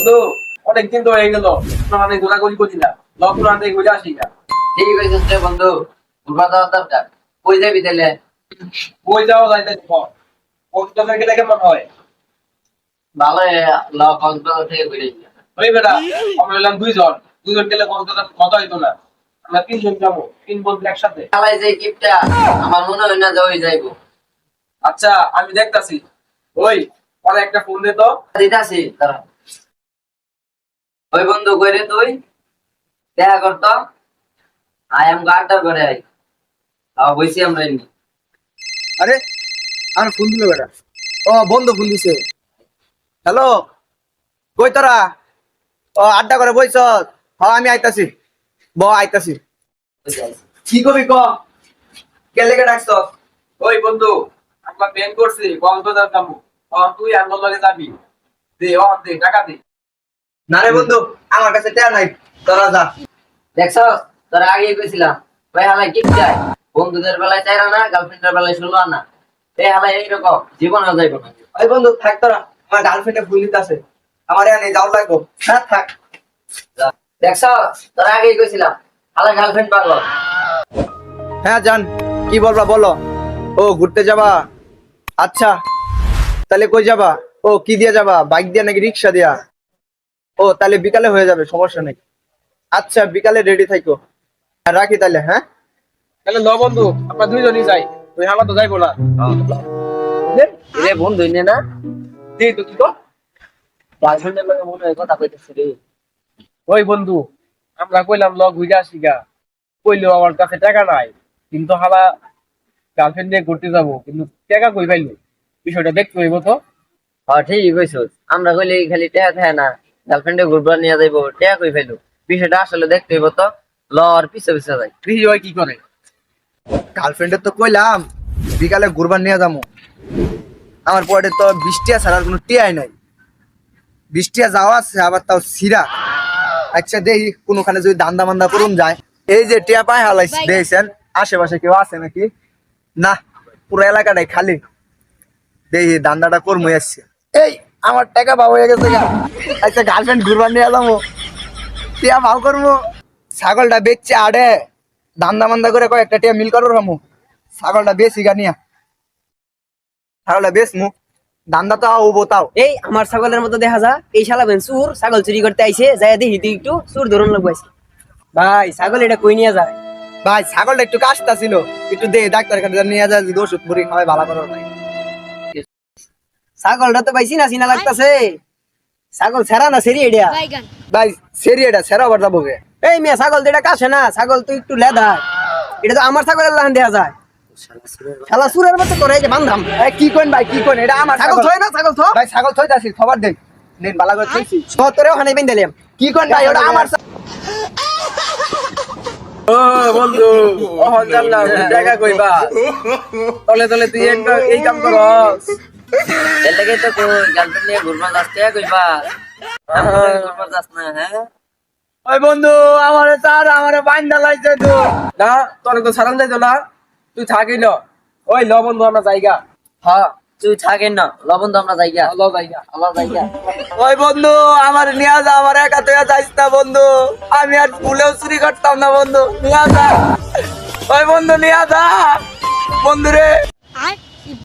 বন্ধু অনেকদিন তো হয়ে গেল মানে ঘোরাঘুরি করছি না লকডাউন থেকে ঘুরে আসি না। ঠিক আছে বন্ধু, ঘুরবা যাওয়ার দরকার। কই যাবি তাহলে? কই যাওয়া যায় তাই কক্সবাজার গেলে কেমন হয়? ভালো, কক্সবাজার থেকে ঘুরে আইবি। ওই বেটা আমরা হলাম দুইজন, দুইজন গেলে কক্সবাজার মজা হইতো না। আমরা তিনজন যাবো, তিন বন্ধু একসাথে। খেলায় যে কিপটা, আমার মনে হয় না যে ওই যাইবো। আচ্ছা আমি দেখতাছি। ওই পরে একটা ফোন দে তো। দিতাছি দাঁড়া। ওই বন্ধু কই রে তুই? দেখা করতো আই এম গার্ডার করে আই। বইছি আমরা এমনি। আরে আমার ফোন দিল বেটা। ও বন্ধু ফোন দিছে। হ্যালো, কই তোরা? ও আড্ডা করে বইছ? হ্যাঁ আমি আইতাছি, আইতাছি। কি কবি ক? কে লেগে ডাকছ? ওই বন্ধু আমরা প্ল্যান করছি কক্সবাজার যাবো। তুই আমার লগে যাবি। দে দে টাকা দে। না রে বন্ধু, আমার কাছে টাকা নাই, তোরা যা। দেখছস তোরা আগে কইছিলাম ভাই হালাই কিপটা, বন্ধুদের বেলায় চাইরা না, গার্লফ্রেন্ডের বেলায় শুনলো না। এই হালাই এইরকম জীবনেও যাইবো না। ওই বন্ধু থাক তোরা, আমার গার্লফ্রেন্ডে ফোন দিতেছে, আমার এনে যাও লাগবো। হ্যাঁ থাক। দেখছস তোরা আগেই কইছিলাম হালাই গার্লফ্রেন্ড পাগল। হ্যাঁ জান, কি বলবা বলো। ও ঘুরতে যাবা? আচ্ছা তাহলে কই যাবা? ও কি দিয়ে যাবা, বাইক দিয়ে নাকি রিক্সা দিয়া? ও তাহলে বিকালে হয়ে যাবে, সমস্যা নেই। আচ্ছা বিকালে রেডি থাকো, রাখি তাহলে। হ্যাঁ তাহলে ন বন্ধু আমরা দুইজনই যাই, তুই আমার তো যাইবো না। রে বন্ধু নে না, দে তো তুই তো। গার্লফ্রেন্ডের লগে মনে হয় কথা কইতেছে রে। ওই বন্ধু আমরা কইলাম লগ ঘুরে আসি গা, কইলেও আমার কাছে টাকা নাই, কিন্তু হালা গার্লফ্রেন্ড নিয়ে ঘুরতে যাবো, কিন্তু টাকা কই পাইলো? বিষয়টা দেখতে হইব তো। হ্যাঁ ঠিকই কইছস, আমরা কইলে খালি টেয়া থাকে না, গার্লফ্রেন্ডে ঘুরবা নিয়ে যাইবো, টেয়া কই ফেলু। বিষয়টা আসলে দেখতে হইব তো, ল আর পিছে পিছে যাই। কৃষি ভাই কি করে? গার্লফ্রেন্ডের তো কইলাম বিকালে ঘুরবার নিয়ে যাবো। আমার পরে তো বৃষ্টিয়া ছাড়ার কোনো টিয়াই নাই, বৃষ্টিয়া যাওয়া আছে আবার তাও সিরা। আচ্ছা দেখি কোনখানে যদি দান্দা মান্দা করুন যায়। এই যে টিয়া পায় হালাইছি, দেখছেন আশেপাশে কেউ আছে নাকি? না, পুরো এলাকাটাই খালি। দেখি দান্দাটা করমই আসছে। এই আমার টাকা ভাও হয়ে গেছে গা। আচ্ছা গার্লফ্রেন্ড ঘুরবার নিয়ে যাবো, টিয়া ভাও করবো। ছাগলটা বেচছে আড়ে, দান্দা মান্দা করে কয়েকটা টিয়া মিল করবো রামু। ছাগলটা বেশি গা নিয়া, ছাগলটা বেশ মু দান্দা তো হবো তাও। এই আমার ছাগলের মতো দেখা যা, এই শালা বেন চুর ছাগল চুরি করতে আইছে, যাই দেখি তুই একটু চুর ধরুন লাগবো আইছে। ভাই ছাগল এটা কই নিয়ে যায়? ভাই ছাগলটা একটু কাশতা ছিল, একটু দে ডাক্তার কাছে নিয়ে যা, যদি ওষুধ মুড়ি খাওয়াই ভালো করো নাই। ছাগলটা তো পাইছি না, চিনা লাগতাছে। ছাগল ছেড়া না সেরি এটা? ভাই সেরি এটা সেরা আবার যাবো গে। এই মেয়ে ছাগল তো এটা কাছে না, ছাগল তুই একটু লেদা। এটা তো আমার ছাগলের লাহান দেখা যায়। শালা চুরের মতো করে এই যে বান্ধাম। এই কি কোন ভাই, কি কোন? এটা আমার ছাগল ছাগল। থই না, ছাগল থো। ভাই ছাগল থই দাসি, খবর দেন নেন বালা করে থইছি। তোরেও হানাই বেন দিলাম। কি কোন ভাই, ওটা আমার ও বন্ধু ওহন জানলাম টাকা কইবা, তলে তলে তুই এই কাম করস। এর লাগেই তো গার্লফ্রেন্ড নিয়ে ঘুরবা যাস, টেয়া কইবা ঘুরবা যাস না? হ্যাঁ ওই বন্ধু আমারে তার আমারে বাইন্দা লাইছে তো। না তোরে তো ছাড়ান যাইতো না, তুই থাকি না। ওই ল বন্ধু আমরা যাইগা। হ্যাঁ তুই থাকেন না, লবণ তো আমরা যাইগা। ল যাইগা। আল্লাহ যাইগা। ওই বন্ধু আমার নিয়ে যা, আমার একা তুই যাইস না বন্ধু, আমি আর ভুলেও চুরি করতাম না বন্ধু, নিয়ে যা। ওই বন্ধু নিয়ে যা বন্ধু রে।